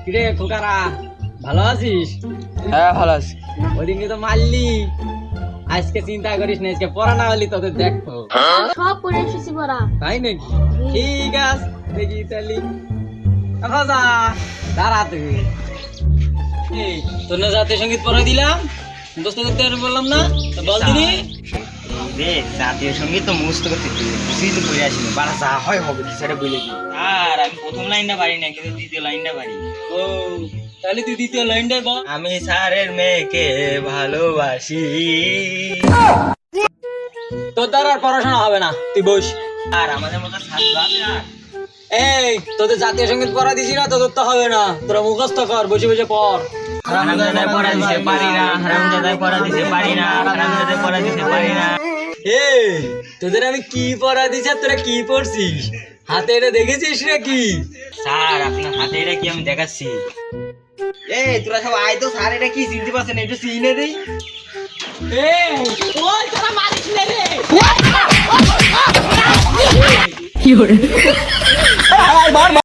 কিরে খোকারা ভালো আছিস? হ্যাঁ ভালো আছি। ওদিনকে তো মারলি, আজকে চিন্তা করিস না, আজকে পড়া না হলি তোদের দেখো। সব পড়ে এসেছি পড়া। তাই নাকি? ঠিক আছে, দেখি তাহলে যা দাঁড়া তুই। এই তোর না জাতীয় সঙ্গীত পড়া দিলাম, মুখস্থ করতে আর বললাম না, তো বল দিনি। রে জাতীয় সঙ্গীত তো মুখস্থ করতে বুঝিই তো করে আসিনি, বাড়া যা হয় হবে সেটা বলে দিই। আর আমি প্রথম লাইনটা পারি না, কিন্তু দ্বিতীয় লাইনটা পারি। ও তাহলে তুই দ্বিতীয় লাইনটাই বল। আমি স্যারের মেয়েকে ভালোবাসি। তোর দ্বারা আর পড়াশোনা হবে না, তুই বস। আর আমাদের মতো ছাত্র আছে আর? এই তোদের জাতীয় সঙ্গীত পড়া দিছি না, তোদের তো হবে না, তোরা মুখস্থ কর, বসে বসে পড়। হারামজাদায় পড়া দিতে পারি না, হারামজাদায় পড়া দিতে পারি না, হারামজাদায় পড়া দিতে পারি না। এই তোদের আমি কি পড়া দিছি আর তোরা কি পড়ছিস? হাতে এটা দেখেছিস নাকি? স্যার আপনার হাতে এটা কি আমি দেখাচ্ছি। এই তোরা সব আয় তো, স্যার এটা কি চিনতে পারছেন, একটু চিনে দেই। এই ওই তোরা মারিস না রে।